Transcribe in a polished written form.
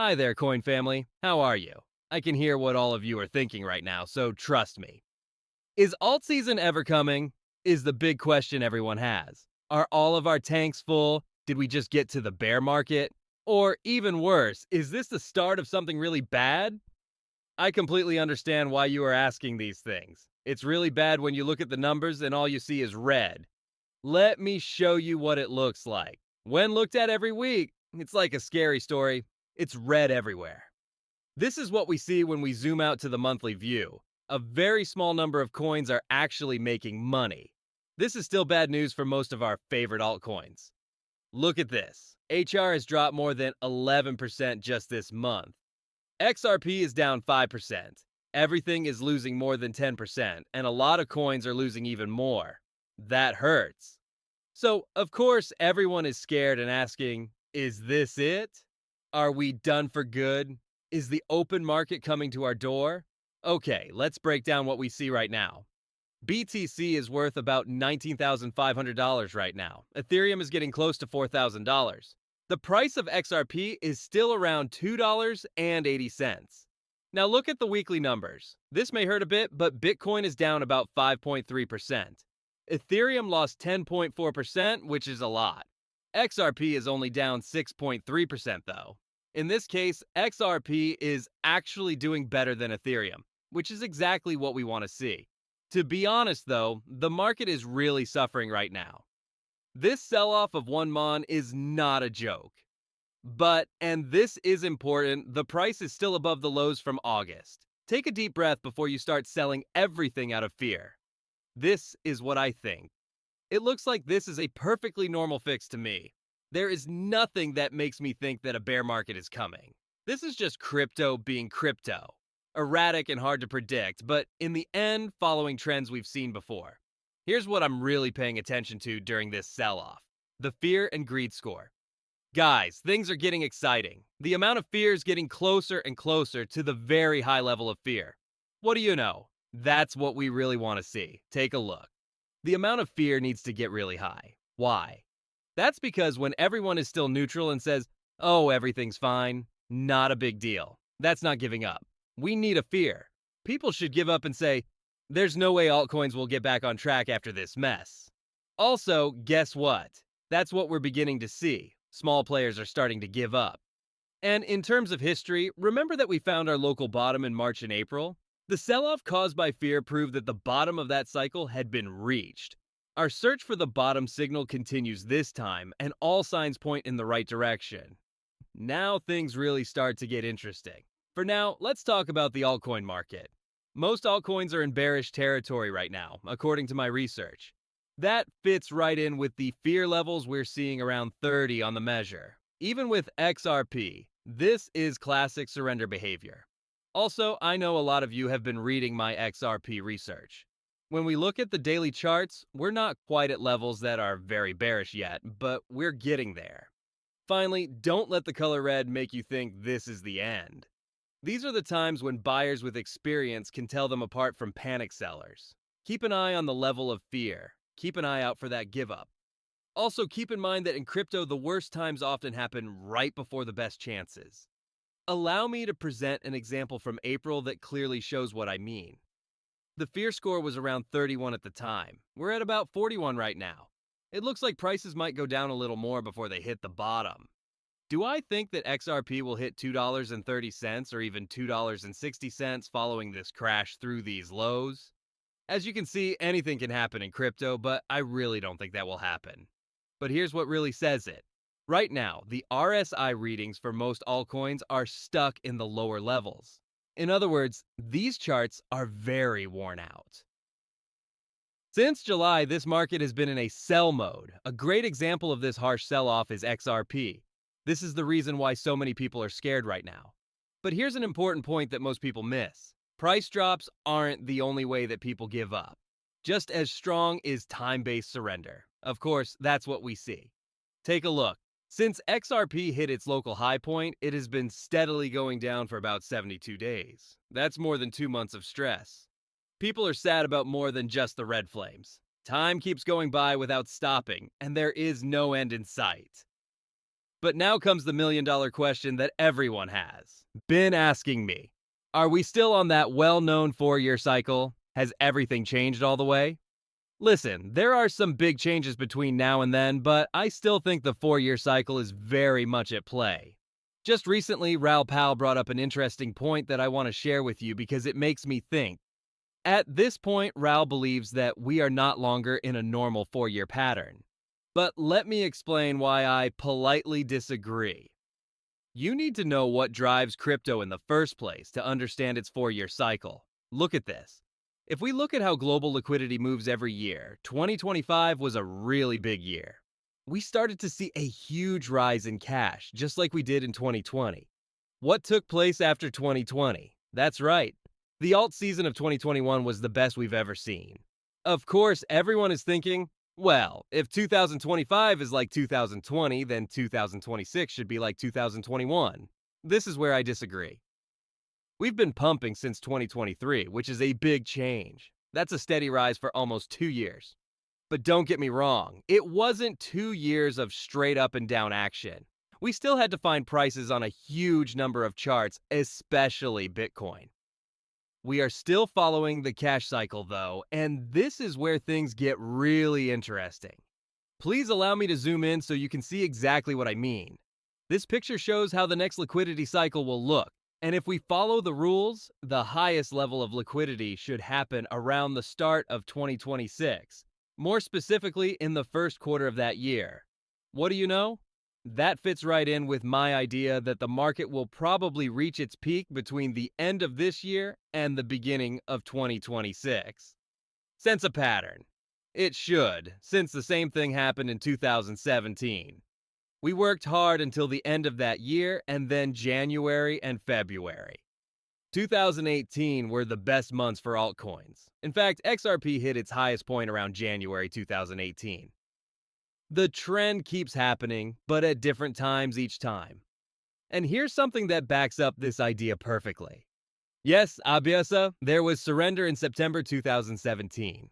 Hi there, coin family. How are you? I can hear what all of you are thinking right now, so trust me. Is alt season ever coming? Is the big question everyone has. Are all of our tanks full? Did we just get to the bear market? Or even worse, is this the start of something really bad? I completely understand why you are asking these things. It's really bad when you look at the numbers and all you see is red. Let me show you what it looks like. When looked at every week, it's like a scary story. It's red everywhere. This is what we see when we zoom out to the monthly view. A very small number of coins are actually making money. This is still bad news for most of our favorite altcoins. Look at this. HR has dropped more than 11% just this month. XRP is down 5%. Everything is losing more than 10%, and a lot of coins are losing even more. That hurts. So, of course, everyone is scared and asking, is this it? Are we done for good? Is the open market coming to our door? Okay, let's break down what we see right now. BTC is worth about $19,500 right now. Ethereum is getting close to $4,000. The price of XRP is still around $2.80. Now look at the weekly numbers. This may hurt a bit, but Bitcoin is down about 5.3%. Ethereum lost 10.4%, which is a lot. XRP is only down 6.3% though. In this case, XRP is actually doing better than Ethereum, which is exactly what we want to see. To be honest though, the market is really suffering right now. This sell-off of 1 mon is not a joke. But, and this is important, the price is still above the lows from August. Take a deep breath before you start selling everything out of fear. This is what I think. It looks like this is a perfectly normal fix to me. There is nothing that makes me think that a bear market is coming. This is just crypto being crypto. Erratic and hard to predict, but in the end, following trends we've seen before. Here's what I'm really paying attention to during this sell-off. The fear and greed score. Guys, things are getting exciting. The amount of fear is getting closer and closer to the very high level of fear. What do you know? That's what we really want to see. Take a look. The amount of fear needs to get really high. Why? That's because when everyone is still neutral and says, oh, everything's fine, not a big deal. That's not giving up. We need a fear. People should give up and say, there's no way altcoins will get back on track after this mess. Also, guess what? That's what we're beginning to see. Small players are starting to give up. And in terms of history, remember that we found our local bottom in March and April? The sell-off caused by fear proved that the bottom of that cycle had been reached. Our search for the bottom signal continues this time, and all signs point in the right direction. Now things really start to get interesting. For now, let's talk about the altcoin market. Most altcoins are in bearish territory right now, according to my research. That fits right in with the fear levels we're seeing around 30 on the measure. Even with XRP, this is classic surrender behavior. Also, I know a lot of you have been reading my XRP research. When we look at the daily charts, we're not quite at levels that are very bearish yet, but we're getting there. Finally, don't let the color red make you think this is the end. These are the times when buyers with experience can tell them apart from panic sellers. Keep an eye on the level of fear. Keep an eye out for that give up. Also, keep in mind that in crypto, the worst times often happen right before the best chances. Allow me to present an example from April that clearly shows what I mean. The fear score was around 31 at the time. We're at about 41 right now. It looks like prices might go down a little more before they hit the bottom. Do I think that XRP will hit $2.30 or even $2.60 following this crash through these lows? As you can see, anything can happen in crypto, but I really don't think that will happen. But here's what really says it. Right now, the RSI readings for most altcoins are stuck in the lower levels. In other words, these charts are very worn out. Since July, this market has been in a sell mode. A great example of this harsh sell-off is XRP. This is the reason why so many people are scared right now. But here's an important point that most people miss. Price drops aren't the only way that people give up. Just as strong is time-based surrender. Of course, that's what we see. Take a look. Since XRP hit its local high point, it has been steadily going down for about 72 days. That's more than 2 months of stress. People are sad about more than just the red flames. Time keeps going by without stopping, and there is no end in sight. But now comes the million-dollar question that everyone has been asking me. Are we still on that well-known 4-year cycle? Has everything changed all the way? Listen, there are some big changes between now and then, but I still think the 4-year cycle is very much at play. Just recently, Raoul brought up an interesting point that I want to share with you because it makes me think. At this point, Raoul believes that we are not longer in a normal 4-year pattern. But let me explain why I politely disagree. You need to know what drives crypto in the first place to understand its 4-year cycle. Look at this. If we look at how global liquidity moves every year, 2025 was a really big year. We started to see a huge rise in cash, just like we did in 2020. What took place after 2020? That's right. The alt season of 2021 was the best we've ever seen. Of course, everyone is thinking, well, if 2025 is like 2020, then 2026 should be like 2021. This is where I disagree. We've been pumping since 2023, which is a big change. That's a steady rise for almost 2 years. But don't get me wrong, it wasn't 2 years of straight up and down action. We still had to find prices on a huge number of charts, especially Bitcoin. We are still following the cash cycle though, and this is where things get really interesting. Please allow me to zoom in so you can see exactly what I mean. This picture shows how the next liquidity cycle will look, and if we follow the rules, the highest level of liquidity should happen around the start of 2026, more specifically in the first quarter of that year. What do you know? That fits right in with my idea that the market will probably reach its peak between the end of this year and the beginning of 2026. Sense a pattern. It should, since the same thing happened in 2017. We worked hard until the end of that year and then January and February. 2018 were the best months for altcoins. In fact, XRP hit its highest point around January 2018. The trend keeps happening, but at different times each time. And here's something that backs up this idea perfectly. Yes, 𝗙𝗶𝗹, there was surrender in September 2017.